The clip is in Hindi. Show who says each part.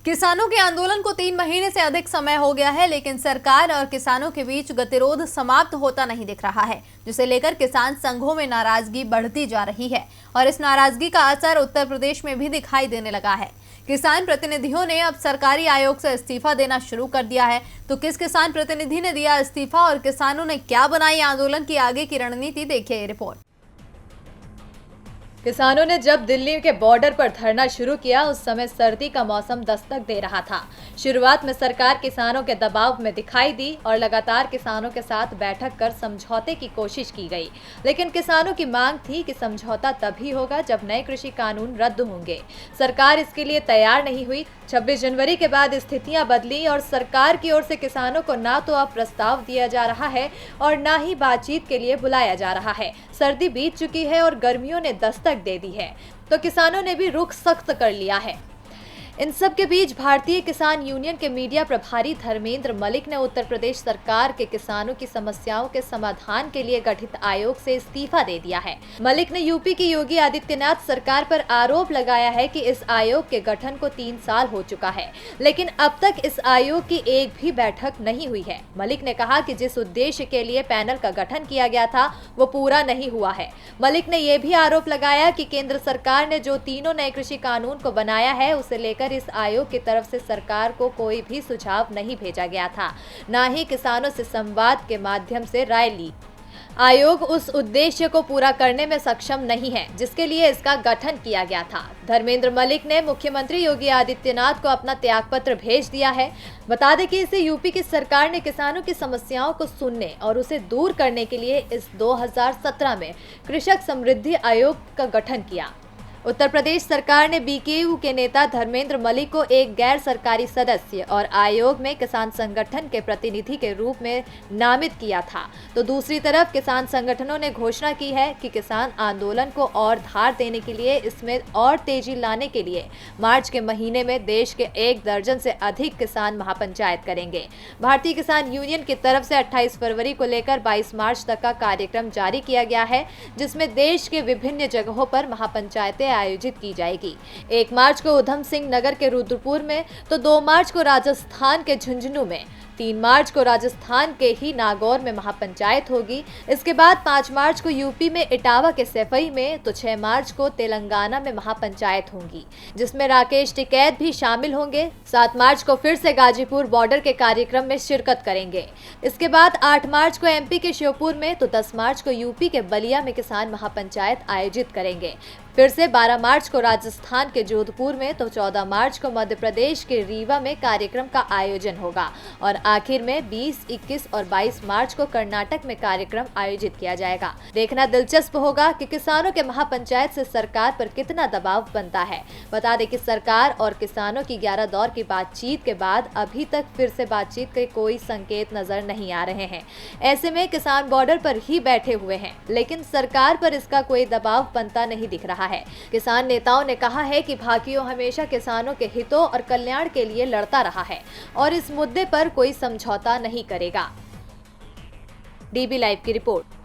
Speaker 1: किसानों के आंदोलन को 3 महीने से अधिक समय हो गया है, लेकिन सरकार और किसानों के बीच गतिरोध समाप्त होता नहीं दिख रहा है, जिसे लेकर किसान संघों में नाराजगी बढ़ती जा रही है और इस नाराजगी का असर उत्तर प्रदेश में भी दिखाई देने लगा है। किसान प्रतिनिधियों ने अब सरकारी आयोग से इस्तीफा देना शुरू कर दिया है। तो किस किसान प्रतिनिधि ने दिया इस्तीफा और किसानों ने क्या बनाई आंदोलन की आगे की रणनीति, देखिए ये रिपोर्ट।
Speaker 2: किसानों ने जब दिल्ली के बॉर्डर पर धरना शुरू किया, उस समय सर्दी का मौसम दस्तक दे रहा था। शुरुआत में सरकार किसानों के दबाव में दिखाई दी और लगातार किसानों के साथ बैठक कर समझौते की कोशिश की गई, लेकिन किसानों की मांग थी कि समझौता तभी होगा जब नए कृषि कानून रद्द होंगे। सरकार इसके लिए तैयार नहीं हुई। 26 जनवरी के बाद स्थितियां बदली और सरकार की ओर से किसानों को ना तो अब प्रस्ताव दिया जा रहा है और ना ही बातचीत के लिए बुलाया जा रहा है। सर्दी बीत चुकी है और गर्मियों ने दस्तक दे दी है, तो किसानों ने भी रुख सख्त कर लिया है। इन सब के बीच भारतीय किसान यूनियन के मीडिया प्रभारी धर्मेंद्र मलिक ने उत्तर प्रदेश सरकार के किसानों की समस्याओं के समाधान के लिए गठित आयोग से इस्तीफा दे दिया है। मलिक ने यूपी की योगी आदित्यनाथ सरकार पर आरोप लगाया है कि इस आयोग के गठन को 3 साल हो चुका है, लेकिन अब तक इस आयोग की एक भी बैठक नहीं हुई है। मलिक ने कहा कि जिस उद्देश्य के लिए पैनल का गठन किया गया था वो पूरा नहीं हुआ है। मलिक ने यह भी आरोप लगाया कि केंद्र सरकार ने जो तीनों नए कृषि कानून को बनाया है, उसे लेकर इस आयोग की तरफ से सरकार को कोई भी सुझाव नहीं भेजा गया था, ना ही किसानों से संवाद के माध्यम से राय ली। आयोग उस उद्देश्य को पूरा करने में सक्षम नहीं है जिसके लिए इसका गठन किया गया था। धर्मेंद्र मलिक ने मुख्यमंत्री योगी आदित्यनाथ को अपना त्यागपत्र भेज दिया है। बता दें कि इसे यूपी की सरकार ने किसानों की समस्याओं को सुनने और उसे दूर करने के लिए इस 2017 में कृषक समृद्धि आयोग का गठन किया। उत्तर प्रदेश सरकार ने बीकेयू के नेता धर्मेंद्र मलिक को एक गैर सरकारी सदस्य और आयोग में किसान संगठन के प्रतिनिधि के रूप में नामित किया था, तो दूसरी तरफ किसान संगठनों ने घोषणा की है कि किसान आंदोलन को और धार देने के लिए, इसमें और तेजी लाने के लिए मार्च के महीने में देश के 1 दर्जन से अधिक किसान महापंचायत करेंगे। भारतीय किसान यूनियन की तरफ से 28 फरवरी को लेकर 22 मार्च तक का कार्यक्रम जारी किया गया है, जिसमें देश के विभिन्न जगहों पर महापंचायतें आयोजित की जाएगी। 1 मार्च को उधम सिंह नगर के रुद्रपुर में, तो 2 मार्च को राजस्थान के झुंझुनू में, 3 मार्च को राजस्थान के ही नागौर में महापंचायत होगी। इसके बाद 5 मार्च को यूपी में इटावा के सैफई में, तो 6 मार्च को तेलंगाना में महापंचायत होंगी, जिसमें राकेश टिकैत भी शामिल होंगे। 7 मार्च को फिर से गाजीपुर बॉर्डर के कार्यक्रम में शिरकत करेंगे। इसके बाद 8 मार्च को एमपी के श्योपुर में, तो 10 मार्च को यूपी के बलिया में किसान महापंचायत आयोजित करेंगे। फिर से 12 मार्च को राजस्थान के जोधपुर में, तो 14 मार्च को मध्य प्रदेश के रीवा में कार्यक्रम का आयोजन होगा और आखिर में 20, 21 और 22 मार्च को कर्नाटक में कार्यक्रम आयोजित किया जाएगा। देखना दिलचस्प होगा कि किसानों के महापंचायत से सरकार पर कितना दबाव बनता है। बता दें कि सरकार और किसानों की 11 दौर की बातचीत के बाद अभी तक फिर से बातचीत के कोई संकेत नजर नहीं आ रहे हैं। ऐसे में किसान बॉर्डर पर ही बैठे हुए हैं, लेकिन सरकार पर इसका कोई दबाव बनता नहीं दिख रहा है। किसान नेताओं ने कहा है कि भाकियू हमेशा किसानों के हितों और कल्याण के लिए लड़ता रहा है और इस मुद्दे पर कोई समझौता नहीं करेगा। डीबी लाइव की रिपोर्ट।